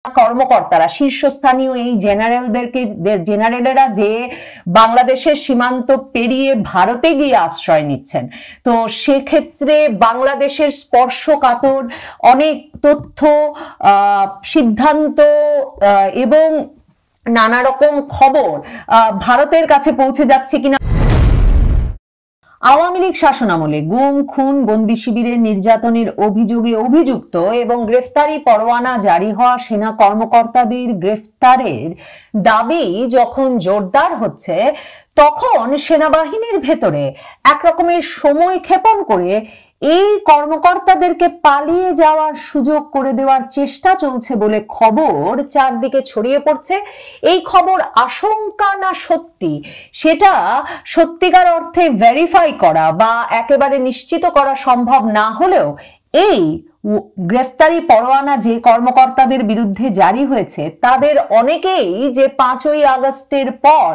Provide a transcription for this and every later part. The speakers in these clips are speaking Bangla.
কর্মকর্তারা শীর্ষস্থানীয় এই জেনারেলেরা যে বাংলাদেশের সীমান্ত পেরিয়ে ভারতে গিয়ে আশ্রয় নিচ্ছেন, তো সেক্ষেত্রে বাংলাদেশের স্পর্শকাতর অনেক তথ্য, সিদ্ধান্ত এবং নানা রকম খবর ভারতের কাছে পৌঁছে যাচ্ছে কিনা। আওয়ামী লীগ শাসনামলে গুম, খুন, বন্দি শিবিরের নির্যাতনের অভিযোগে অভিযুক্ত এবং গ্রেফতারি পরোয়ানা জারি হওয়া সেনা কর্মকর্তাদের গ্রেফতারের দাবি যখন জোরদার হচ্ছে, তখন সেনাবাহিনীর ভেতরে একরকমের সময় ক্ষেপণ করে এই কর্মকর্তাদেরকে পালিয়ে যাওয়ার সুযোগ করে দেওয়ার চেষ্টা চলছে বলে খবর চারদিকে ছড়িয়ে পড়ছে। এই খবর আশঙ্কা না সত্যি, সেটা সত্যিকার অর্থে ভেরিফাই করা বা একেবারে নিশ্চিত করা সম্ভব না হলেও এই গ্রেফতারি পরোয়ানা যে কর্মকর্তাদের বিরুদ্ধে জারি হয়েছে তাদের অনেকেই যে 5ই আগস্টের পর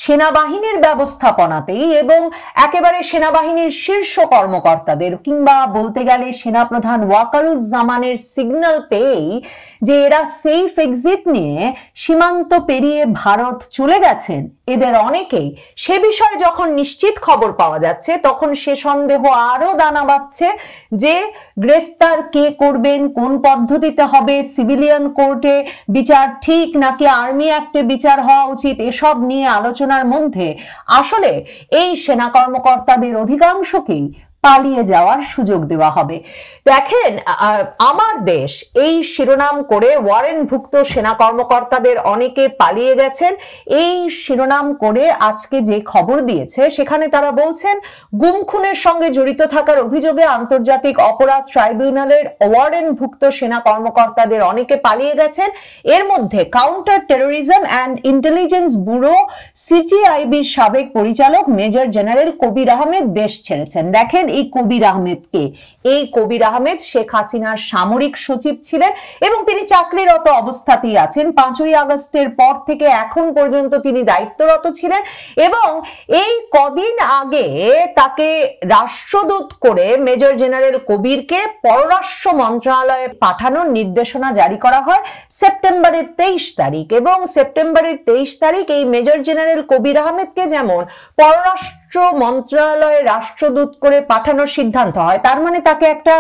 সেনাবাহিনীর ব্যবস্থাপনাতেই এবং একেবারে সেনাবাহিনীর শীর্ষ কর্মকর্তাদের কিংবা বলতে গেলে সেনাপ্রধান ওয়াকারুজ্জামানের সিগন্যাল পেয়েই যে এরা সেফ এক্সিট নিয়ে সীমান্ত পেরিয়ে ভারত চলে গেছেন, এদের অনেকেই সে বিষয়ে যখন নিশ্চিত খবর পাওয়া যাচ্ছে তখন সে সন্দেহ আরো দানা বাঁধছে যে গ্রেফতার কে করবেন, কোন পদ্ধতিতে হবে, সিভিলিয়ান কোর্টে বিচার ঠিক নাকি আর্মি অ্যাক্টে বিচার হওয়া উচিত, এসব নিয়ে আলোচনার মধ্যে আসলে এই সেনা কর্মকর্তাদের অধিকাংশকেই পালিয়ে যাওয়ার সুযোগ দেওয়া হবে। দেখেন, আমার দেশ এই শিরোনাম করে ওয়ারেন্টভুক্ত সেনা কর্মকর্তাদের অনেকে পালিয়ে গেছেন। এই শিরোনাম করে আজকে যে খবর দিয়েছে সেখানে তারা বলছেন গুম খুনের সঙ্গে জড়িত থাকার অভিযোগে আন্তর্জাতিক অপরাধ ট্রাইব্যুনালের ওয়ারেন্টভুক্ত সেনা কর্মকর্তাদের অনেকে পালিয়ে গেছেন। এর মধ্যে counter terrorism and intelligence bureau সিটিআইবির সাবেক পরিচালক মেজর জেনারেল কবির আহমেদ দেশ ছেড়েছেন। দেখেন, এই কবির আহমেদ কে? এই কবির আহমেদ শেখ হাসিনার সামরিক সচিব ছিলেন এবং তিনি চাকরিরত অবস্থাতেই আছেন। 5ই আগস্টের পর থেকে এখন পর্যন্ত তিনি দায়িত্বরত ছিলেন এবং এই কদিন আগে তাকে রাষ্ট্রদূত করে মেজর জেনারেল কবিরকে পররাষ্ট্র মন্ত্রণালয়ে পাঠানোর নির্দেশনা জারি করা হয় সেপ্টেম্বরের 23 তারিখ এবং সেপ্টেম্বরের 23 তারিখ এই মেজর জেনারেল কবির আহমেদকে যেমন পররাষ্ট্র মন্ত্রণালয়ে রাষ্ট্রদূত করে পাঠানোর সিদ্ধান্ত হয়, তার মানে তাকে একটা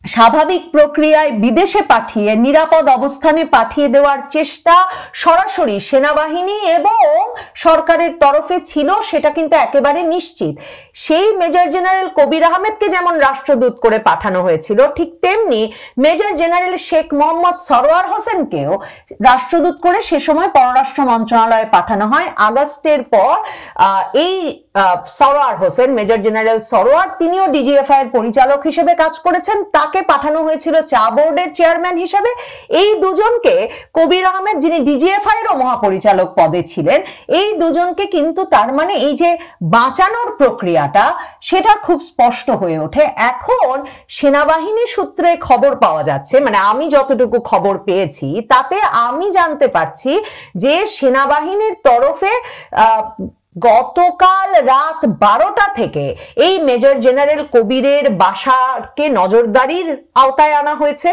স্বাভাবিক প্রক্রিয়ায় বিদেশে পাঠিয়ে নিরাপদ অবস্থানে পাঠিয়ে দেওয়ার চেষ্টা সরাসরি সেনাবাহিনী এবং সরকারের তরফে ছিল, সেটা কিন্তু একেবারে নিশ্চিত। সেই মেজর জেনারেল কবির আহমেদকে যেমন রাষ্ট্রদূত করে পাঠানো হয়েছিল, ঠিক তেমনি মেজর জেনারেল শেখ মোহাম্মদ সরোয়ার হোসেনকেও রাষ্ট্রদূত করে সে সময় পররাষ্ট্র মন্ত্রণালয়ে পাঠানো হয়। আগস্টের পর এই সরোয়ার হোসেন, মেজর জেনারেল সরোয়ার, তিনিও ডিজিএফআই এর পরিচালক হিসেবে কাজ করেছেন, তাকে পাঠানো হয়েছিল চা বোর্ডের চেয়ারম্যান হিসেবে। এই দুজনকে কবির আহমেদ, যিনি ডিজিএফআই এরও মহাপরিচালক পদে ছিলেন, এই দুজনকে কিন্তু তার মানে এই যে বাঁচানোর প্রক্রিয়াটা সেটা খুব স্পষ্ট হয়ে ওঠে। এখন সেনাবাহিনী সূত্রে খবর পাওয়া যাচ্ছে, মানে আমি যতটুকু খবর পেয়েছি তাতে আমি জানতে পারছি যে সেনাবাহিনীর তরফে গতকাল রাত 12টা থেকে এই মেজর জেনারেল কবিরের বাসাকে নজরদারির আওতায় আনা হয়েছে,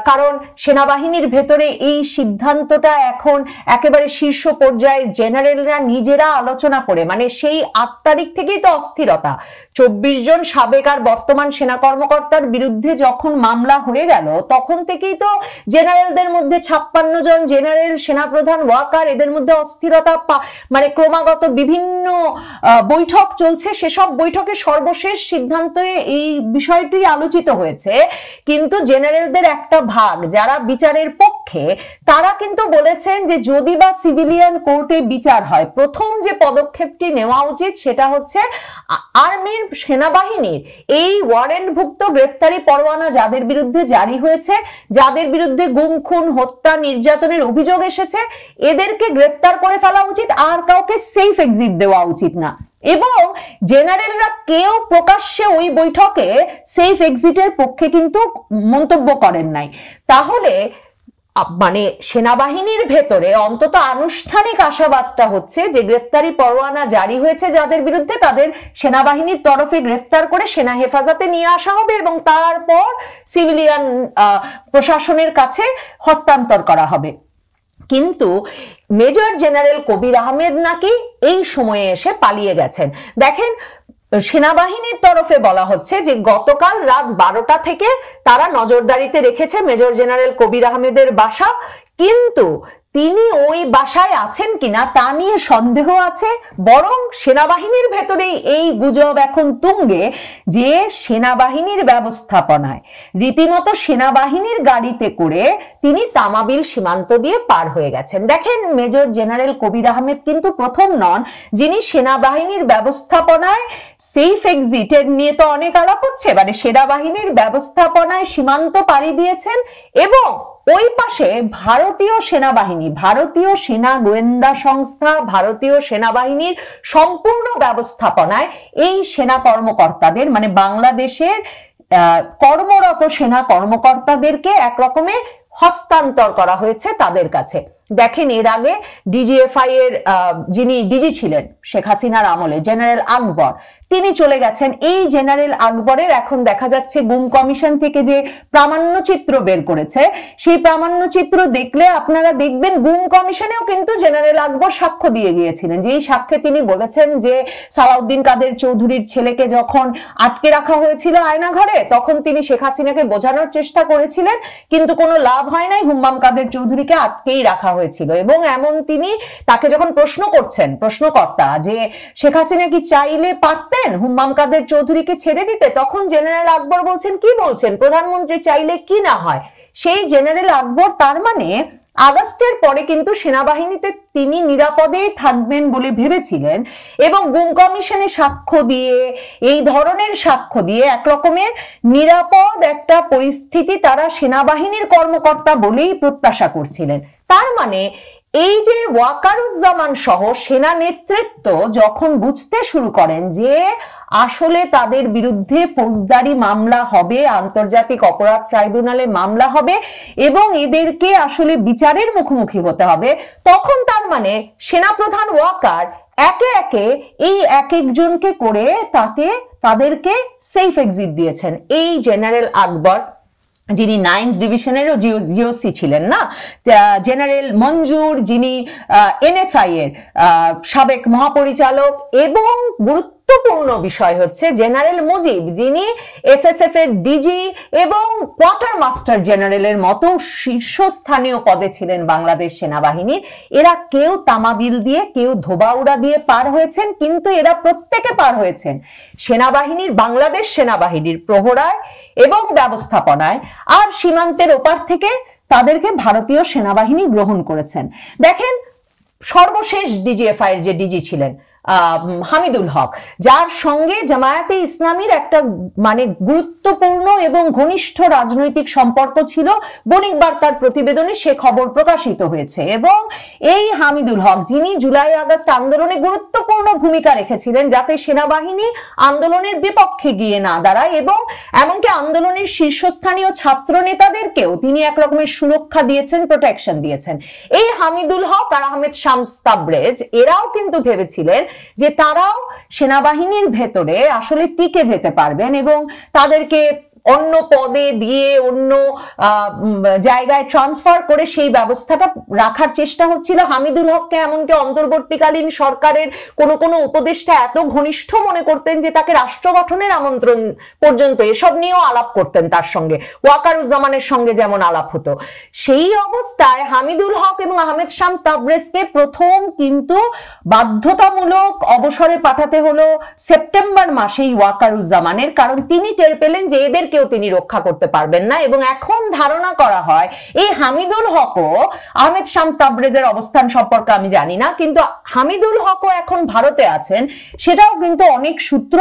কারণ সেনাবাহিনীর ভেতরে এই সিদ্ধান্তটা এখন একেবারে শীর্ষ পর্যায়ের জেনারেলরা নিজেরা আলোচনা করে, মানে সেই 8 তারিখ থেকেই তো অস্থিরতা। 24 জন সাবেক আর বর্তমান সেনা কর্মকর্তার বিরুদ্ধে যখন মামলা হয়ে গেল তখন থেকেই তো জেনারেলদের মধ্যে 56 জন জেনারেল, সেনাপ্রধান ওয়াকার, এদের মধ্যে অস্থিরতা, মানে ক্রমাগত বিভিন্ন বৈঠক চলছে। সেসব বৈঠকে সর্বশেষ সিদ্ধান্তে এই বিষয়টি আলোচিত হয়েছে, কিন্তু জেনারেলদের একটা ভাগ যারা বিচারের পক্ষে তারা কিন্তু বলেছেন যে যদি বা সিভিলিয়ান কোর্টে বিচার হয়, প্রথম যে পদক্ষেপটি নেওয়া উচিত সেটা হচ্ছে আর্মির, সেনাবাহিনীর এই ওয়ারেন্টভুক্ত গ্রেফতারি পরোয়ানা যাদের বিরুদ্ধে জারি হয়েছে, যাদের বিরুদ্ধে গুম, খুন, হত্যা, নির্যাতনের অভিযোগ এসেছে, এদেরকে গ্রেফতার করে ফেলা উচিত, আর কাউকে সেফ এক্সিট দেওয়া উচিত না। এবং জেনারেলরা কেউ প্রকাশ্যে ওই বৈঠকে সেফ এক্সিটের পক্ষে কিন্তু মন্তব্য করেন নাই। তাহলে মানে সেনাবাহিনীর ভেতরে অন্তত আনুষ্ঠানিক আশাবাদটা হচ্ছে যে গ্রেফতারি পরোয়ানা জারি হয়েছে যাদের বিরুদ্ধে, তাদের সেনাবাহিনীর তরফে গ্রেফতার করে সেনা হেফাজতে নিয়ে আসা হবে এবং তারপর সিভিলিয়ান প্রশাসনের কাছে হস্তান্তর করা হবে। কিন্তু মেজর জেনারেল কবির আহমেদ নাকি এই সময়ে এসে পালিয়ে গেছেন। দেখেন, সেনাবাহিনীর তরফে বলা হচ্ছে যে গতকাল রাত 12টা থেকে তারা নজরদারিতে রেখেছে মেজর জেনারেল কবির আহমেদের বাসা, কিন্তু তিনি ওই বাসায় আছেন কিনা তা নিয়ে সন্দেহ আছে। বরং সেনাবাহিনীর ভেতরেই এই গুজব এখন তুঙ্গে যে সেনাবাহিনীর ব্যবস্থাপনায় রীতিমতো সেনাবাহিনীর গাড়িতে করে তিনি তামাবিল সীমান্ত দিয়ে পার হয়ে গেছেন। দেখেন, মেজর জেনারেল কবির আহমেদ কিন্তু প্রথম নন যিনি সেনাবাহিনীর ব্যবস্থাপনায় সেফ এক্সিটের নিয়ে তো অনেক আলাপ হচ্ছে, মানে সেনাবাহিনীর ব্যবস্থাপনায় সীমান্ত পাড়ি দিয়েছেন এবং ওই পাশে ভারতীয় সেনাবাহিনী, ভারতীয় সেনা গোয়েন্দা সংস্থা, ভারতীয় সেনাবাহিনীর সম্পূর্ণ ব্যবস্থাপনায় এই সেনা কর্মকর্তাদের, মানে বাংলাদেশের কর্মরত সেনা কর্মকর্তাদেরকে এক রকমের হস্তান্তর করা হয়েছে তাদের কাছে। দেখেন, এর আগে ডিজিএফআই এর যিনি ডিজি ছিলেন শেখ হাসিনার আমলে, জেনারেল আকবর, তিনি চলে গেছেন। এই জেনারেল আকবরের এখন দেখা যাচ্ছে গুম কমিশন থেকে যে প্রামাণ্যচিত্র বের করেছে, সেই প্রামাণ্যচিত্র দেখলে আপনারা দেখবেন গুম কমিশনেও কিন্তু জেনারেল আকবর সাক্ষ্য দিয়ে গিয়েছিলেন। যেই সাক্ষ্যে তিনি বলেছেন যে সালাউদ্দিন কাদের চৌধুরীর ছেলেকে যখন আটকে রাখা হয়েছিল আয়নাঘরে, তখন তিনি শেখ হাসিনাকে বোঝানোর চেষ্টা করেছিলেন, কিন্তু কোনো লাভ হয় নাই, হুম্মাম কাদের চৌধুরীকে আটকেই রাখা হয়েছিল। এবং এমন তিনি তাকে যখন প্রশ্ন করছেন প্রশ্নকর্তা যে শেখ হাসিনা কি চাইলে পারতেন হুম্মাম কাদের চৌধুরীকে ছেড়ে দিতে, তখন জেনারেল আকবর বলছেন, কি বলছেন, প্রধানমন্ত্রী চাইলে কি না হয়। সেই জেনারেল আকবর তার মানে আগস্টের পরে কিন্তু সেনাবাহিনীতে তিনি নিরাপদেই থাকবেন বলে ভেবেছিলেন এবং গুম কমিশনে সাক্ষ্য দিয়ে, এই ধরনের সাক্ষ্য দিয়ে এক রকমের নিরাপদ একটা পরিস্থিতি তারা সেনাবাহিনীর কর্মকর্তা বলেই প্রত্যাশা করছিলেন। তার মানে এই যে ওয়াকারুজ্জামান সহ সেনা নেতৃত্ব যখন বুঝতে শুরু করেন যে আসলে তাদের বিরুদ্ধে ফৌজদারি মামলা হবে, আন্তর্জাতিক অপরাধ ট্রাইব্যুনালে মামলা হবে এবং এদেরকে আসলে বিচারের মুখোমুখি হতে হবে, তখন তার মানে সেনাপ্রধান ওয়াকার একে একে এই এক একজনকে করে তাদেরকে সেফ এক্সিট দিয়েছেন। এই জেনারেল আকবর, যিনি 9th ডিভিশনেরও জিওসি ছিলেন না, জেনারেল মঞ্জুর, যিনি এনএসআই এর সাবেক মহাপরিচালক, এবং গুরুত্বপূর্ণ বিষয় হচ্ছে জেনারেল মুজিব, যিনি এসএসএফ এর ডিজি এবং কোয়ার্টার মাস্টার জেনারেলের মতো শীর্ষস্থানীয় পদে ছিলেন বাংলাদেশ সেনাবাহিনীর। এরা কেউ তামাবিল দিয়ে, কেউ ধোবাউড়া দিয়ে পার হয়েছেন, কিন্তু এরা প্রত্যেকে পার হয়েছেন সেনাবাহিনীর, বাংলাদেশ সেনাবাহিনীর প্রহরায় এবং ব্যবস্থাপনায়, আর সীমান্তের ওপার থেকে তাদেরকে ভারতীয় সেনাবাহিনী গ্রহণ করেছেন। দেখেন, সর্বশেষ ডিজিএফআই এর যে ডিজি ছিলেন হামিদুল হক, যার সঙ্গে জামায়াতে ইসলামীর একটা মানে গুরুত্বপূর্ণ এবং ঘনিষ্ঠ রাজনৈতিক সম্পর্ক ছিল, বণিক বার্তার প্রতিবেদনে সে খবর প্রকাশিত হয়েছে। এবং এই হামিদুল হক, যিনি জুলাই আগস্ট আন্দোলনে গুরুত্বপূর্ণ ভূমিকা রেখেছিলেন যাতে সেনাবাহিনী আন্দোলনের বিপক্ষে গিয়ে না দাঁড়ায়, এবং এমনকি আন্দোলনের শীর্ষস্থানীয় ছাত্র নেতাদেরকেও তিনি এক রকমের সুরক্ষা দিয়েছেন, প্রোটেকশন দিয়েছেন। এই হামিদুল হক আর আহমেদ শামস তাবরেজ এরাও কিন্তু ভেবেছিলেন যে তারাও সেনাবাহিনীর ভেতরে আসলে টিকে যেতে পারবেন এবং তাদেরকে অন্য পদে দিয়ে অন্য জায়গায় ট্রান্সফার করে সেই ব্যবস্থাটা রাখার চেষ্টা হচ্ছিল। হামিদুল হককে এমনকি অন্তর্বর্তীকালীন সরকারের কোনো উপদেষ্টা এত ঘনিষ্ঠ মনে করতেন যে তাকে রাষ্ট্র গঠনের আমন্ত্রণ পর্যন্ত এসব নিয়েও আলাপ করতেন তার সঙ্গে, ওয়াকারুজ্জামানের সঙ্গে যেমন আলাপ হতো। সেই অবস্থায় হামিদুল হক এবং আহমেদ শামস তাবরেজকে প্রথম কিন্তু বাধ্যতামূলক অবসরে পাঠাতে হলো সেপ্টেম্বর মাসেই ওয়াকারুজ্জামানের, কারণ তিনি টের পেলেন যে এদের কেউ তিনি রক্ষা করতে পারবেন না। এবং এখন ধারণা করা হয় এই হামিদুল হকও, আহমেদ শামস তাবরেজের অবস্থান সম্পর্কে আমি জানি না, কিন্তু হামিদুল হকও এখন ভারতে আছেন, সেটাও কিন্তু অনেক সূত্র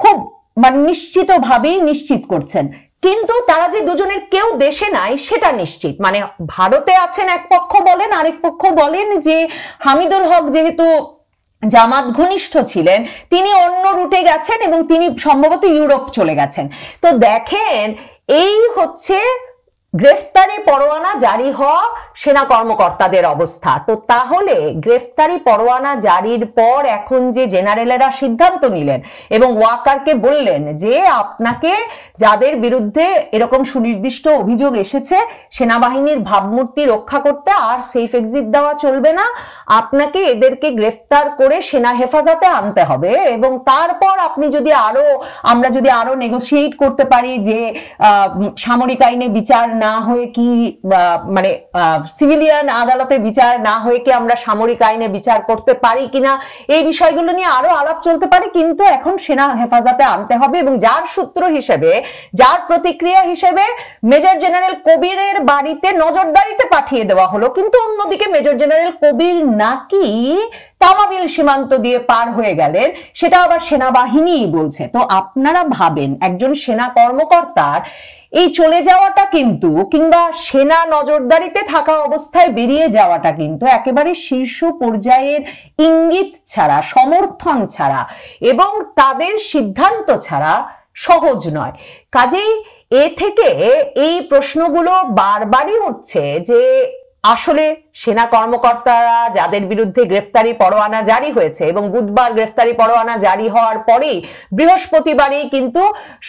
খুব মানে নিশ্চিতভাবেই নিশ্চিত করছেন। কিন্তু তারা যে দুজনের কেউ দেশে নাই সেটা নিশ্চিত, মানে ভারতে আছেন এক পক্ষ বলেন, আরেক পক্ষ বলেন যে হামিদুল হক যেহেতু জামাত ঘনিষ্ঠ ছিলেন তিনি অন্য রুটে গেছেন এবং তিনি সম্ভবত ইউরোপ চলে গেছেন। তো দেখেন, এই হচ্ছে গ্রেফতারি পরোয়ানা জারি হওয়া সেনা কর্মকর্তাদের অবস্থা। তো তাহলে গ্রেফতারি পরোয়ানা জারির পর এখন যে জেনারেলেরা সিদ্ধান্ত নিলেন এবং ওয়াকারকে বললেন যে আপনাকে যাদের বিরুদ্ধে এরকম সুনির্দিষ্ট অভিযোগ এসেছে সেনাবাহিনীর ভাবমূর্তি রক্ষা করতে আর সেফ এক্সিট দেওয়া চলবে না, আপনাকে এদেরকে গ্রেফতার করে সেনা হেফাজতে আনতে হবে এবং তারপর আপনি যদি আমরা যদি আরো নেগোশিয়েট করতে পারি যে সামরিক আইনে বিচার না হয়ে কি মানে সিভিলিয়ান আদালতে বিচার না হয়ে কি আমরা সামরিক আইনে বিচার করতে পারি কিনা, এই বিষয়গুলো নিয়ে আরো আলাপ চলতে পারে, কিন্তু এখন সেনা হেফাজতে আনতে হবে। এবং যার সূত্র হিসেবে, যার প্রতিক্রিয়া হিসেবে মেজর জেনারেল কবিরের বাড়িতে নজরদারিতে পাঠিয়ে দেওয়া হলো, কিন্তু অন্যদিকে মেজর জেনারেল কবির নাকি তামাবিল সীমান্ত দিয়ে পার হয়ে গেলেন, সেটা আবার সেনাবাহিনীই বলছে। তো আপনারা ভাবেন একজন সেনা কর্মকর্তার এই চলে যাওয়াটা কিন্তু, কিংবা সেনা নজরদারিতে থাকা অবস্থায় বেরিয়ে যাওয়াটা কিন্তু একেবারে শীর্ষ পর্যায়ের ইঙ্গিত ছাড়া, সমর্থন ছাড়া এবং তাদের সিদ্ধান্ত ছাড়া সহজ নয়। কাজেই এ থেকে এই প্রশ্নগুলো বারবারই উঠছে যে আসলে সেনা কর্মকর্তারা যাদের বিরুদ্ধে গ্রেফতারি পরোয়ানা জারি হয়েছে, এবং বুধবার গ্রেফতারি পরোয়ানা জারি হওয়ার পরেই বৃহস্পতিবারই কিন্তু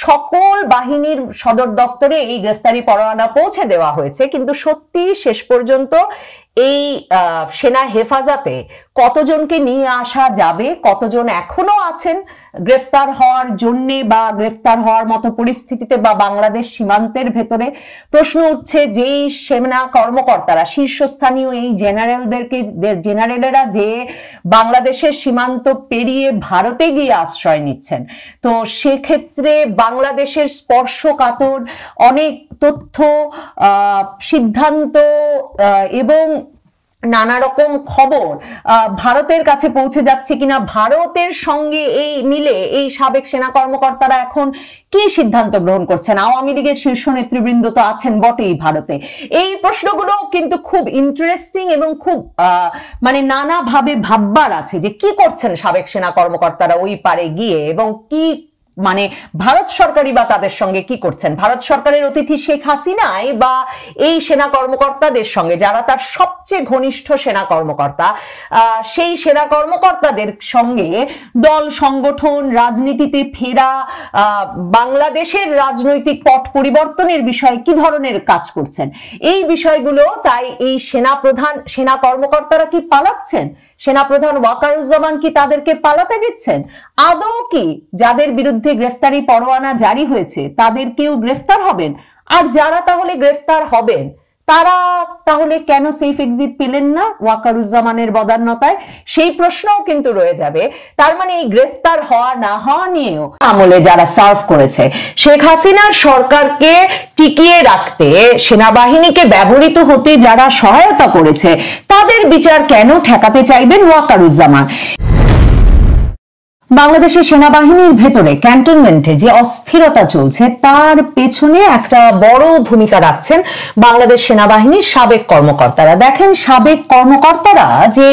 সকল বাহিনীর সদর দপ্তরে এই গ্রেফতারি পরোয়ানা পৌঁছে দেওয়া হয়েছে, কিন্তু সত্যি শেষ পর্যন্ত এই সেনা হেফাজতে কতজনকে নিয়ে আসা যাবে, কতজন এখনো আছেন গ্রেফতার হওয়ার জন্য বা গ্রেফতার হওয়ার মতো পরিস্থিতিতে বা বাংলাদেশ সীমান্তের ভেতরে, প্রশ্ন উঠছে যেই সেনা কর্মকর্তারা শীর্ষস্থানীয় এই জেনারেলেরা যে বাংলাদেশের সীমান্ত পেরিয়ে ভারতে গিয়ে আশ্রয় নিচ্ছেন, তো সেক্ষেত্রে বাংলাদেশের স্পর্শকাতর অনেক তথ্য, সিদ্ধান্ত এবং নানা রকম খবর ভারতের কাছে পৌঁছে যাচ্ছে কিনা, ভারতের সঙ্গে এই মিলে এই সাবেক সেনা কর্মকর্তারা এখন কি সিদ্ধান্ত গ্রহণ করছেন, আওয়ামী লীগের শীর্ষ নেতৃবৃন্দ তো আছেন বটেই ভারতে, এই প্রশ্নগুলো কিন্তু খুব ইন্টারেস্টিং এবং খুব মানে নানাভাবে ভাববার আছে যে কি করছেন সাবেক সেনা কর্মকর্তারা ওই পারে গিয়ে, এবং কি মানে ভারত সরকারই বা তাদের সঙ্গে কি করছেন, ভারত সরকারের অতিথি শেখ হাসিনাই বা এই সেনা কর্মকর্তাদের সঙ্গে যারা তার সবচেয়ে ঘনিষ্ঠ সেনা কর্মকর্তা, সেই সেনা কর্মকর্তাদের সঙ্গে দল সংগঠন, রাজনীতিতে ফেরা, বাংলাদেশের রাজনৈতিক পট পরিবর্তনের বিষয়ে কি ধরনের কাজ করছেন, এই বিষয়গুলো। তাই এই সেনা কর্মকর্তারা কি পালাচ্ছেন, সেনাপ্রধান ওয়াকারুজ্জামান কি তাদেরকে পালাতে দিচ্ছেন, আদৌ কি যাদের বিরুদ্ধে গ্রেফতারি পরোয়ানা জারি হয়েছে তাদের কেউ গ্রেফতার হবেন, আর যারা তাহলে গ্রেফতার হবেন তারা তাহলে কেন সেফ এক্সিট পেলেন না ওয়াকারুজ্জামানের বদান্যতায়, সেই প্রশ্নও কিন্তু রয়ে যাবে। তার মানে এই গ্রেফতার হওয়া না হওয়া নিয়েও আমলে যারা সার্ভ করেছে, শেখ হাসিনার সরকারকে টিকিয়ে রাখতে সেনাবাহিনীকে ব্যবহৃত হতে যারা সহায়তা করেছে, তাদের বিচার কেন ঠেকাতে চাইবেন ওয়াকারুজ্জামান। বাংলাদেশের সেনাবাহিনীর ভেতরে ক্যান্টনমেন্টে যে অস্থিরতা চলছে তার পেছনে একটা বড় ভূমিকা রাখছেন বাংলাদেশ সেনাবাহিনীর সাবেক কর্মকর্তারা। দেখেন, সাবেক কর্মকর্তারা যে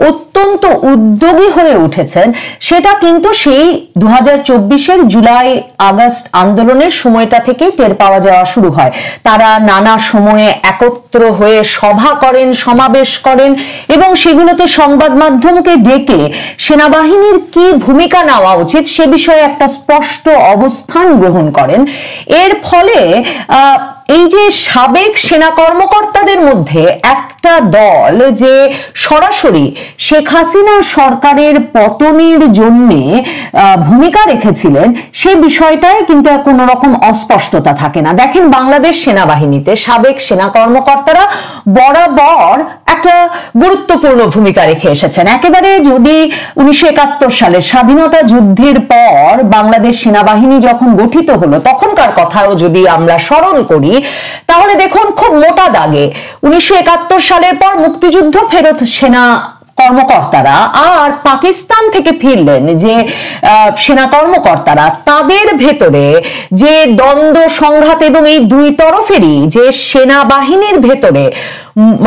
অত্যন্ত উদ্যোগী হয়ে উঠেছেন সেটা কিন্তু সেই 2024-এর জুলাই আগস্ট আন্দোলনের সময়টা থেকে টের পাওয়া যাওয়া শুরু হয়। তারা নানা সময়ে একত্র হয়ে সভা করেন, সমাবেশ করেন এবং সেগুলোতে সংবাদ মাধ্যমকে ডেকে সেনাবাহিনীর কি ভূমিকা নেওয়া উচিত সে বিষয়ে একটা স্পষ্ট অবস্থান গ্রহণ করেন। এর ফলে এই যে সাবেক সেনা কর্মকর্তাদের মধ্যে একটা দল যে সরাসরি শেখ হাসিনা সরকারের পতনের জন্য ভূমিকা রেখেছিলেন, সে বিষয়টায় কিন্তু কোনো রকম অস্পষ্টতা থাকে না। দেখেন, বাংলাদেশ সেনাবাহিনীতে সাবেক সেনা কর্মকর্তারা বরাবর একটা গুরুত্বপূর্ণ ভূমিকা রেখে এসেছেন। একেবারে যদি 1971 সালে স্বাধীনতা যুদ্ধের পর বাংলাদেশ সেনাবাহিনী যখন গঠিত হলো তখনকার কথাও যদি আমরা স্মরণ করি, তাহলে দেখুন খুব মোটা দাগে 1971 সালের পর মুক্তিযুদ্ধ ফেরত সেনা কর্মকর্তারা আর পাকিস্তান থেকে ফিরলেন যে সেনা কর্মকর্তারা, তাদের ভেতরে যে দ্বন্দ্ব সংঘাত এবং এই দুই তরফেরই যে সেনাবাহিনীর ভেতরে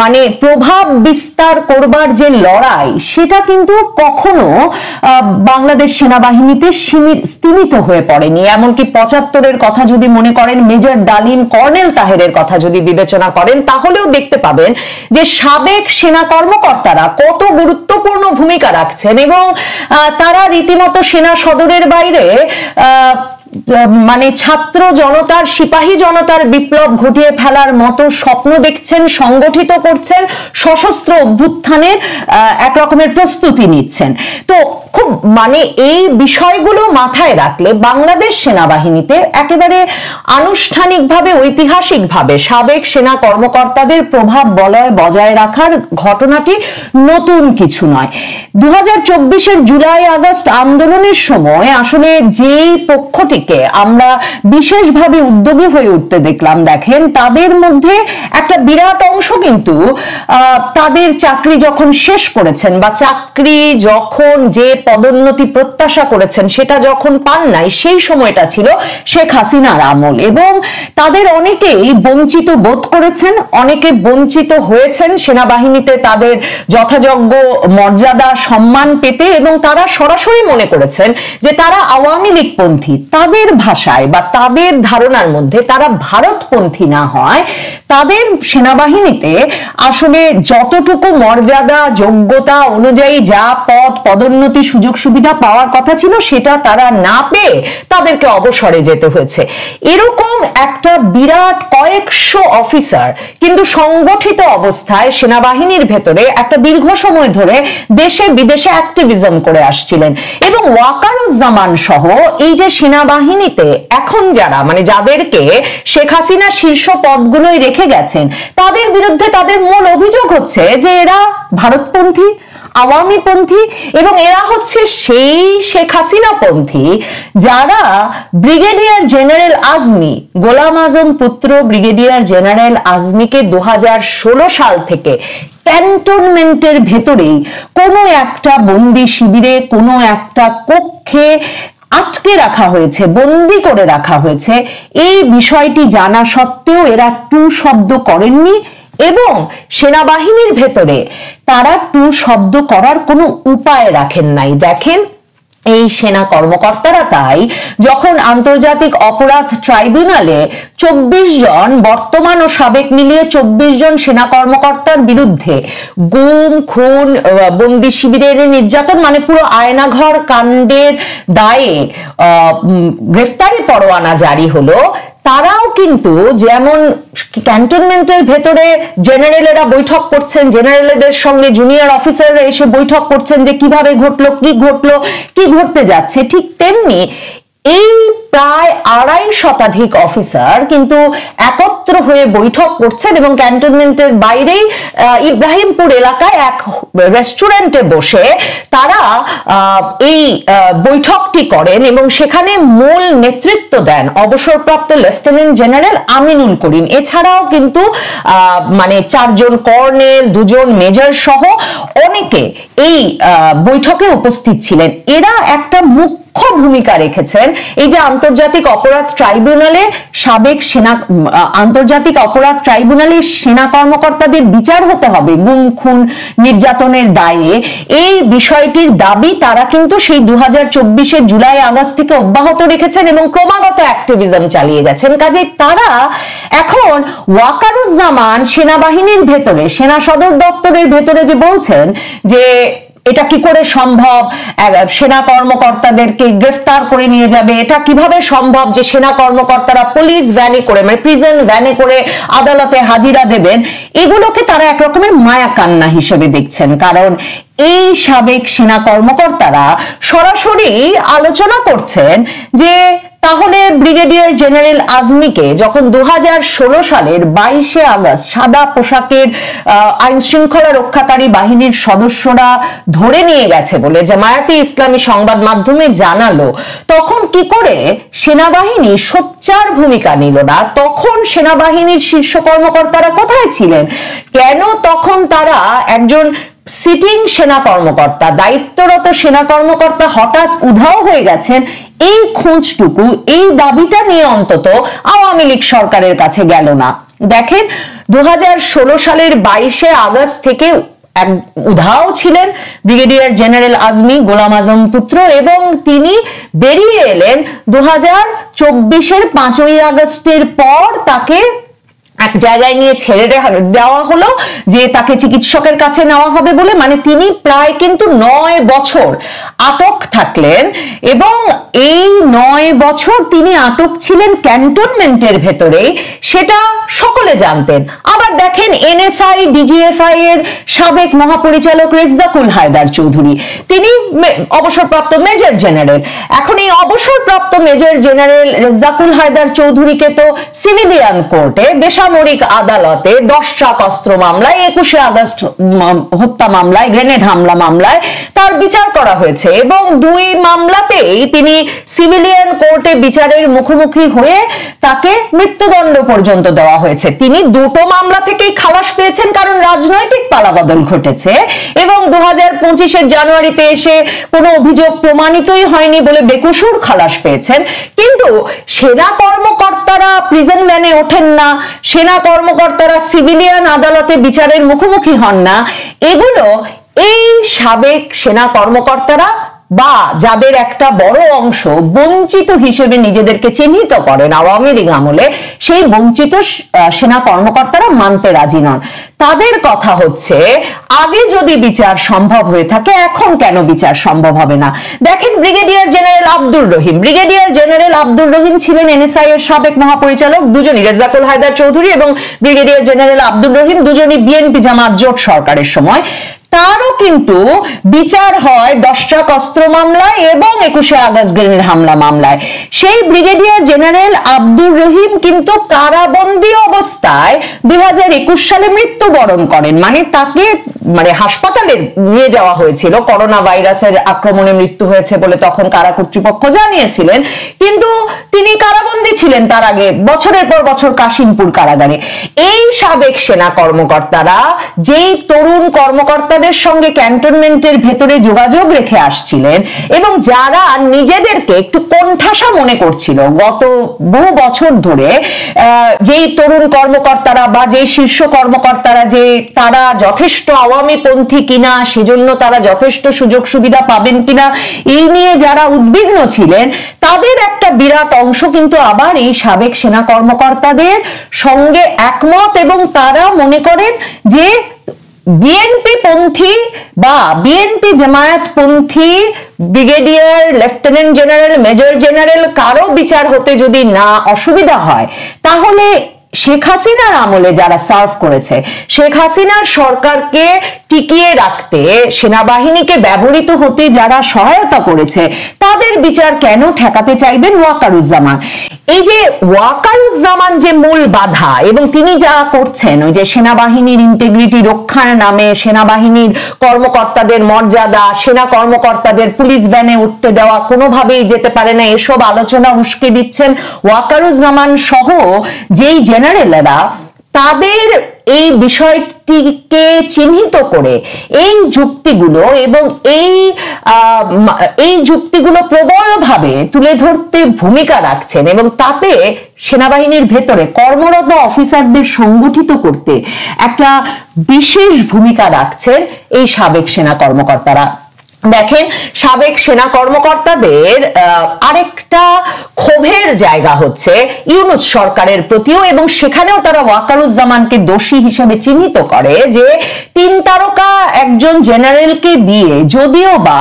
মানে প্রভাব বিস্তার করবার যে লড়াই, সেটা কিন্তু কখনো বাংলাদেশ সেনাবাহিনীতে সীমিত হয়ে পড়েনি। এমনকি 75-এর কথা যদি মনে করেন, মেজর ডালিম, কর্নেল তাহেরের কথা যদি বিবেচনা করেন, তাহলেও দেখতে পাবেন যে সাবেক সেনা কর্মকর্তারা কত গুরুত্বপূর্ণ ভূমিকা রাখছেন এবং তারা রীতিমতো সেনা সদরের বাইরে মানে ছাত্র জনতার, সিপাহী জনতার বিপ্লব ঘটিয়ে ফেলার মতো স্বপ্ন দেখছেন, সংগঠিত করছেন, সশস্ত্র অভ্যুত্থানের এক রকমের প্রস্তুতি নিচ্ছেন। তো খুব মানে এই বিষয়গুলো মাথায় রাখলে বাংলাদেশ সেনাবাহিনীতে একেবারে আনুষ্ঠানিকভাবে, ঐতিহাসিকভাবে সাবেক সেনা কর্মকর্তাদের প্রভাব বলয় বজায় রাখার ঘটনাটি নতুন কিছু নয়। 2024-এর জুলাই আগস্ট আন্দোলনের সময় আসলে যেই পক্ষটি আমরা বিশেষভাবে উদ্যোগী হয়ে উঠতে দেখলাম, দেখেন তাদের মধ্যে একটা বিরাট অংশ কিন্তু তাদের চাকরি যখন শেষ করেছেন বা চাকরি যখন যে পদোন্নতি প্রত্যাশা করেছেন সেটা যখন পান নাই, সেই সময়টা ছিল শেখ হাসিনার আমল এবং তাদের অনেকেই বঞ্চিত বোধ করেছেন, অনেকে বঞ্চিত হয়েছেন সেনাবাহিনীতে তাদের যথাযোগ্য মর্যাদা সম্মান পেতে, এবং তারা সরাসরি মনে করেছেন যে তারা আওয়ামী লীগপন্থী। তাদের ভাষায় বা তাদের ধারণার মধ্যে তারা ভারতপন্থী না হয়, তাদের সেনাবাহিনীতে আসলে যতটুকু মর্যাদা যোগ্যতা অনুযায়ী যা পদোন্নতি সুযোগ সুবিধা পাওয়ার কথা ছিল সেটা তারা না পেয়ে তাদেরকে অবসরে যেতে হয়েছে। এরকম একটা বিরাট কয়েকশো অফিসার কিন্তু সংগঠিত অবস্থায় সেনাবাহিনীর ভেতরে একটা দীর্ঘ সময় ধরে দেশে বিদেশে অ্যাক্টিভিজম করে আসছিলেন এবং ওয়াকারুজ্জামান সহ এই যে সেনাবাহিনীতে এখন যারা মানে যাদেরকে শেখ হাসিনা শীর্ষ পদগুলোই রেখে গেছেন, তাদের বিরুদ্ধে তাদের মূল অভিযোগ হচ্ছে যে এরা ভারতপন্থী, আওয়ামীপন্থী এবং এরা হচ্ছে সেই শেখ হাসিনা পন্থী যারা ব্রিগেডিয়ার জেনারেল আজমি, গোলাম আজম পুত্র ব্রিগেডিয়ার জেনারেল আজমিকে 2016 সাল থেকে ক্যান্টনমেন্টের ভেতরেই কোনো একটা বন্দি শিবিরে, কোনো একটা কক্ষে আটকে রাখা হয়েছে, বন্দি করে রাখা হয়েছে। এই বিষয়টি জানা সত্ত্বেও এরা টু শব্দ করেননি এবং সেনাবাহিনীর ভেতরে তারা টু শব্দ করার কোনো উপায় রাখেন নাই। দেখেন এই সেনা কর্মকর্তারা তাই যখন আন্তর্জাতিক অপরাধ ট্রাইব্যুনালে 24 জন বর্তমান ও সাবেক মিলিয়ে 24 জন সেনা কর্মকর্তার বিরুদ্ধে গুম, খুন, বন্দি শিবিরের নির্যাতন মানে পুরো আয়নাঘর কাণ্ডের দায়ে গ্রেফতারি পরোয়ানা জারি হলো, তারাও কিন্তু যেমন ক্যান্টনমেন্টের ভেতরে জেনারেলেরা বৈঠক করছেন, জেনারেলদের সঙ্গে জুনিয়র অফিসাররা এসে বৈঠক করছেন যে কিভাবে ঘটলো, কি ঘটতে যাচ্ছে, ঠিক তেমনি এই প্রায় 2.5 শতাধিক অফিসার কিন্তু একত্র হয়ে বৈঠক করছেন এবং ক্যান্টনমেন্টের বাইরেই ইব্রাহিমপুর এলাকায় এক রেস্টুরেন্টে বসে তারা এই বৈঠকটি করেন এবং সেখানে মূল নেতৃত্ব দেন অবসরপ্রাপ্ত লেফটেন্যান্ট জেনারেল আমিনুল করিম। এছাড়াও কিন্তু মানে 4 জন কর্নেল, 2 জন মেজর সহ অনেকে এই বৈঠকে উপস্থিত ছিলেন। এরা একটা মুখ্য ভূমিকা রেখেছেন এই যে আন্তর্জাতিক অপরাধ ট্রাইব্যুনালে সেনা কর্মকর্তাদের বিচার হতে হবে গুম, খুন, নির্যাতনের দায়ে। এই বিষয়টির দাবি তারা কিন্তু সেই 2024-এর জুলাই আগস্ট থেকে অব্যাহত রেখেছেন এবং ক্রমাগত অ্যাক্টিভিজম চালিয়ে গেছেন। কাজে তারা এখন ওয়াকারুজ্জামান সেনাবাহিনীর ভেতরে, সেনা সদর দপ্তরের ভেতরে যে বলছেন যে এটা কি করে সম্ভব, সেনা কর্মকর্তাদেরকে গ্রেফতার করে নিয়ে যাবে, এটা কিভাবে সম্ভব যে সেনা কর্মকর্তারা পুলিশ ভ্যানে করে মানে প্রিজন ভ্যানে করে আদালতে হাজিরা দেবেন, এগুলোকে তারা এক রকমের মায়া কান্না হিসেবে দেখছেন। কারণ এই সাবেক সেনা কর্মকর্তারা সরাসরি আলোচনা করছেন যে তাহলে ব্রিগেডিয়ার জেনারেল আজমিকে যখন 2016 সালের 22শে আগস্ট সাদা পোশাকের আইন শৃঙ্খলা রক্ষাকারী বাহিনীর সদস্যরা ধরে নিয়ে গেছে বলে জামায়াতে ইসলামী সংবাদ মাধ্যমে জানালো, তখন কি করে সেনাবাহিনী সোচ্চার ভূমিকা নিল না? তখন সেনাবাহিনীর শীর্ষ কর্মকর্তারা কোথায় ছিলেন? কেন তখন তারা একজন সিটিং সেনা কর্মকর্তা, দায়িত্বরত সেনা কর্মকর্তা হঠাৎ উধাও হয়ে গেছেন, এই খোঁজটুকু, এই দাবিটা নিয়ে অন্তত আওয়ামী লীগ সরকারের কাছে গেল না? দেখেন 2016 সালের 22শে আগস্ট থেকে এক উধাও ছিলেন ব্রিগেডিয়ার জেনারেল আজমি গোলাম আজম পুত্র, এবং তিনি বেরিয়ে এলেন 2024-এর 5ই আগস্টের পর। তাকে এক জায়গায় নিয়ে ছেড়ে দেওয়া হলো যে তাকে চিকিৎসকের কাছে নেওয়া হবে বলে, মানে তিনি প্রায় কিন্তু 9 বছর আটক থাকলেন, এবং এই 9 বছর তিনি আটক ছিলেন ক্যান্টনমেন্টের ভেতরে, সেটা সকলে জানতেন। আবার দেখেন এনএসআই ডিজিএফআই এর সাবেক মহাপরিচালক রেজ্জাকুল হায়দার চৌধুরী, তিনি অবসরপ্রাপ্ত মেজর জেনারেল। এখন এই অবসরপ্রাপ্ত মেজর জেনারেল রেজ্জাকুল হায়দার চৌধুরীকে তো সিভিলিয়ান কোর্টে বেসামরিক আদালতে 10 ট্রাক অস্ত্র মামলায়, 21শে আগস্ট হত্যা মামলায়, গ্রেনেড হামলা মামলায় তার বিচার করা হয়েছে, এবং 2 মামলাতেই তিনি সিভিলিয়ান কোর্টে বিচারের মুখোমুখি হয়ে তাকে মৃত্যুদণ্ড পর্যন্ত দেওয়া হয়েছে। তিনি 2টো মামলা থেকেই খালাস পেয়েছেন, কারণ রাজনৈতিক পালাবদল ঘটেছে, এবং 2025-এর জানুয়ারিতে এসে কোনো অভিযোগ প্রমাণিতই হয়নি বলে বেকসুর খালাস পেয়েছেন। কিন্তু সেনা কর্মকর্তারা প্রিজন ভ্যানে ওঠেন না, সেনা কর্মকর্তারা সিভিলিয়ান আদালতে বিচারের মুখোমুখি হন না, এগুলো এই সাবেক সেনা কর্মকর্তারা বা যাদের একটা বড় অংশ বঞ্চিত হিসেবে নিজেদেরকে চিহ্নিত করেন আওয়ামী লীগ আমলে, সেই বঞ্চিত সেনা কর্মকর্তারা মানতে রাজি নন। তাদের কথা হচ্ছে, আগে যদি বিচার সম্ভব হয়ে থাকে এখন কেন বিচার সম্ভব হবে না? দেখেন brigadier general Abdur Rahim, brigadier general Abdur Rahim ছিলেন এনএসআই এর সাবেক মহাপরিচালক, দুজনই রেজ্জাকুল হায়দার চৌধুরী এবং ব্রিগেডিয়ার জেনারেল আব্দুর রহিম দুজনই বিএনপি জামাত জোট সরকারের সময়। তারও কিন্তু বিচার হয় 10 ট্রাক অস্ত্র মামলায় এবং 21শে আগস্ট গ্রেনেড হামলা মামলায়। সেই ব্রিগেডিয়ার জেনারেল আব্দুর রহিম কিন্তু কারাবন্দী অবস্থায় 2021 সালে মৃত্যুবরণ করেন, মানে তাকে হাসপাতালে নিয়ে যাওয়া হয়েছিল, করোনা ভাইরাসের আক্রমণে মৃত্যু হয়েছে বলে তখন কারা কর্তৃপক্ষ জানিয়েছিলেন, কিন্তু তিনি কারাবন্দী ছিলেন তার আগে বছরের পর বছর কাশিমপুর কারাগারে। এই সাবেক সেনা কর্মকর্তারা যেই তরুণ কর্মকর্তাদের সঙ্গে ক্যান্টনমেন্টের ভেতরে যোগাযোগ রেখে আসছিলেন এবং যারা নিজেদেরকে একটু কোণঠাসা মনে করছিল গত বহু বছর ধরে, যেই তরুণ কর্মকর্তারা বা যেই শীর্ষ কর্মকর্তারা যে তারা যথেষ্ট আওয়ামী পন্থী কিনা, সেজন্য তারা যথেষ্ট সুযোগ সুবিধা পাবেন কিনা, এই নিয়ে যারা উদ্বিগ্ন ছিলেন, তাদের একটা বিরাট অংশ কিন্তু আবার এই সাবেক সেনা কর্মকর্তাদের সঙ্গে একমত, এবং তারা মনে করেন যে বিএনপি পন্থী বা বিএনপি জামায়াত পন্থী brigadier, lieutenant general, major general কারো বিচার হতে যদি না অসুবিধা হয়, তাহলে শেখ হাসিনার আমলে যারা সার্ভ করেছে, শেখ হাসিনার সরকারকে টিকিয়ে রাখতে সেনাবাহিনীকে ব্যবহৃত হতে যারা সহায়তা করেছে, তাদের বিচার কেন ঠেকাতে চাইবেন ওয়াকারুজ্জামান? এই যে ওয়াকারুজ্জামান যে মূল বাধা, এবং তিনি যা করছেন ওই যে সেনাবাহিনীর ইন্টিগ্রিটি রক্ষার নামে সেনাবাহিনীর কর্মকর্তাদের মর্যাদা, সেনা কর্মকর্তাদের পুলিশ ভ্যানে উঠতে দেওয়া কোনোভাবেই যেতে পারে না, এসব আলোচনা উস্কে দিচ্ছেন ওয়াকারুজ্জামান সহ যেই জেনারেলরা, তাদের এই বিষয়টিকে চিহ্নিত করে এই যুক্তিগুলো এবং এই যুক্তিগুলো প্রবলভাবে তুলে ধরতে ভূমিকা রাখছেন, এবং তাতে সেনাবাহিনীর ভেতরে কর্মরত অফিসারদের সংগঠিত করতে একটা বিশেষ ভূমিকা রাখছেন এই সাবেক সেনা কর্মকর্তারা। দেখেন, সাবেক সেনা কর্মকর্তাদের আরেকটা ক্ষোভের জায়গা হচ্ছে ইউনূস সরকারের প্রতিও, এবং সেখানেও তারা ওয়াকারুজ্জামানকে দোষী হিসেবে চিহ্নিত করে যে 3 তারকা একজন জেনারেলকে দিয়ে যদিও বা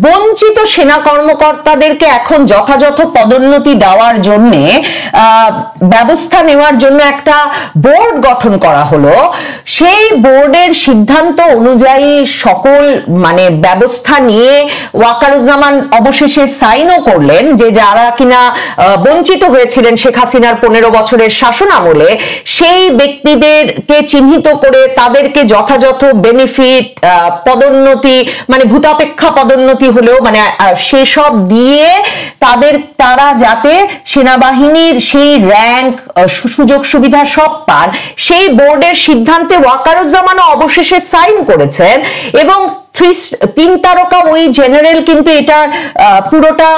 বঞ্চিত সেনা কর্মকর্তাদেরকে এখন যথাযথ পদোন্নতি দেওয়ার জন্য ব্যবস্থা নেওয়ার জন্য একটা বোর্ড গঠন করা হলো, সেই বোর্ডের সিদ্ধান্ত অনুযায়ী সকল ব্যবস্থা নিয়ে ওয়াকারুজ্জামান অবশেষে সাইনও করলেন যে যারা কিনা বঞ্চিত হয়েছিলেন শেখ হাসিনার 15 বছরের শাসন আমলে, সেই ব্যক্তিদেরকে চিহ্নিত করে তাদেরকে যথাযথ বেনিফিট, পদোন্নতি, ভূতাপেক্ষা পদোন্নতি হলেও সেসব দিয়ে তারা যাতে সেনাবাহিনীর সেই র্যাঙ্ক, সুযোগ সুবিধা সব পান, সেই বোর্ডের সিদ্ধান্তে ওয়াকারুজ্জামান অবশেষে সাইন করেছেন, এবং তিন তারকা ওই জেনারেল কিন্তু এটা পুরোটা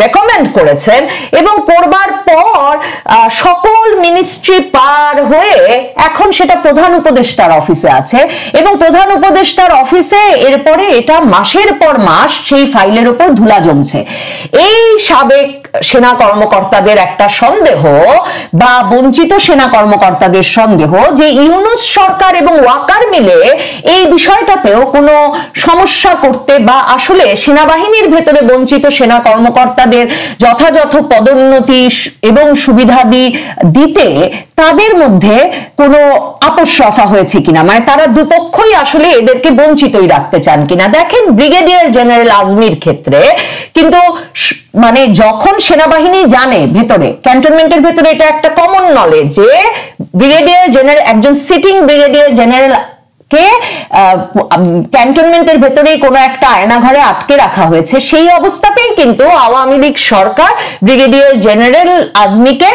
রেকমেন্ড করেছেন, এবং করবার পর সকল মিনিস্ট্রি পার হয়ে এখন সেটা প্রধান উপদেষ্টার অফিসে আছে, এবং প্রধান উপদেষ্টার অফিসে এরপরে এটা মাসের পর মাস সেই ফাইলের উপর ধুলা জমছে। এই সাবেক সেনা কর্মকর্তাদের একটা সন্দেহ, বা বঞ্চিত সেনা কর্মকর্তাদের সন্দেহ, যে ইউনূস সরকার এবং ওয়াকার মিলে এই বিষয়টাতেও কোনো সমস্যা করতে, বা আসলে সেনাবাহিনীর ভেতরে বঞ্চিত সেনা কর্মকর্তাদের যথাযথ পদোন্নতি এবং সুবিধাদি দিতে তাদের মধ্যে কোনো আপোষ রফা হয়েছে কিনা, মানে তারা দুপক্ষই আসলে এদেরকে বঞ্চিতই রাখতে চান কিনা। দেখেন ব্রিগেডিয়ার জেনারেল আজমির ক্ষেত্রে কিন্তু মানে যখন সেনাবাহিনী জানে ভেতরে, ক্যান্টনমেন্টের ভেতরে এটা একটা কমন নলেজ যে ব্রিগেডিয়ার জেনারেল, একজন সিটিং ব্রিগেডিয়ার জেনারেল কে ক্যান্টনমেন্টের ভেতরেই কোনো একটা আয়নাঘরে আটকে রাখা হয়েছে, সেই অবস্থাতেই কিন্তু আওয়ামী লীগ সরকার ব্রিগেডিয়ার জেনারেল আজমিকে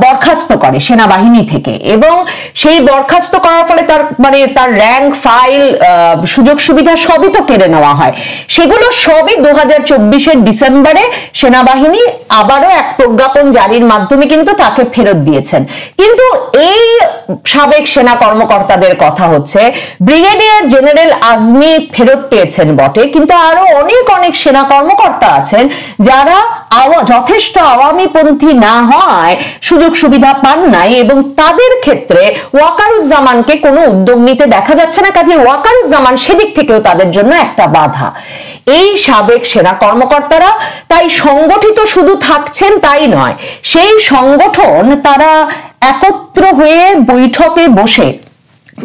বরখাস্ত করে সেনাবাহিনী থেকে, এবং সেই বরখাস্ত করার ফলে তার মানে তার র্যাঙ্ক, ফাইল, সুযোগ সুবিধা সবই তো কেড়ে নেওয়া হয়। সেগুলো সবই 2024-এর ডিসেম্বরে সেনাবাহিনী আবারও এক প্রজ্ঞাপন জারির মাধ্যমে কিন্তু তাকে ফেরত দিয়েছেন। কিন্তু এই সাবেক সেনা কর্মকর্তাদের কথা হচ্ছে ব্রিগেডিয়ার জেনারেল আজমি ফেরত পেয়েছেন বটে, কিন্তু আরো অনেক অনেক সেনা কর্মকর্তা আছেন যারা যথেষ্ট আওয়ামীপন্থী না হয় সুযোগ সুবিধা পান নাই, এবং তাদের ক্ষেত্রে ওয়াকারুজ্জামানকে কোনো উদ্যোগ নিতে দেখা যাচ্ছে না। কাজে ওয়াকারুজ্জামান সেদিক থেকেও তাদের জন্য একটা বাধা। এই সাবেক সেনা কর্মকর্তারা তাই সংগঠিত শুধু থাকছেন তাই নয়, সেই সংগঠন তারা একত্র হয়ে বৈঠকে বসে,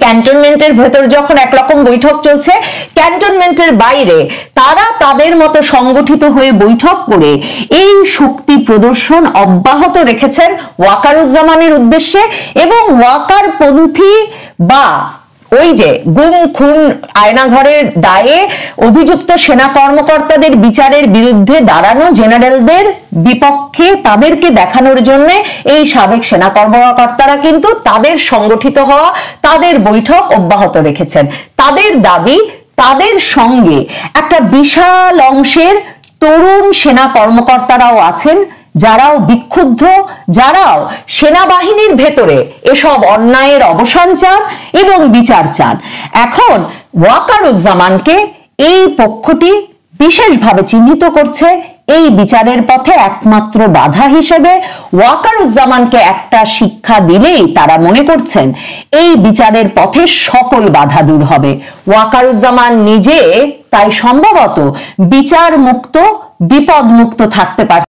ক্যান্টনমেন্টের ভেতর যখন একরকম বৈঠক চলছে, ক্যান্টনমেন্টের বাইরে তারা তাদের মতো সংগঠিত হয়ে বৈঠক করে এই শক্তি প্রদর্শন অব্যাহত রেখেছেন ওয়াকারুজ্জামানের উদ্দেশ্যে, এবং ওয়াকারপন্থী বা ওই যে গুম খুন আয়নাঘরের দায়ে অভিযুক্ত সেনা কর্মকর্তাদের বিচারের বিরুদ্ধে দাঁড়ানো জেনারেলদের বিপক্ষে তাদেরকে দেখানোর জন্য এই সাবেক সেনা কর্মকর্তারা কিন্তু তাদের সংগঠিত হওয়া, তাদের বৈঠক অব্যাহত রেখেছেন। তাদের দাবি, তাদের সঙ্গে একটা বিশাল অংশের তরুণ সেনা কর্মকর্তারাও আছেন, যারাও বিক্ষুব্ধ, যারাও সেনাবাহিনীর ভেতরে এসব অন্যায়ের অবসান চান এবং বিচার চান। এখন ওয়াকারুজ্জামানকে এই পক্ষটি বিশেষভাবে চিহ্নিত করছে এই বিচারের পথে একমাত্র বাধা হিসেবে। ওয়াকারুজ্জামানকে একটা শিক্ষা দিলেই তারা মনে করছেন এই বিচারের পথে সকল বাধা দূর হবে। ওয়াকারুজ্জামান নিজে তাই সম্ভবত বিচার মুক্ত, বিপদ মুক্ত থাকতে পারছে।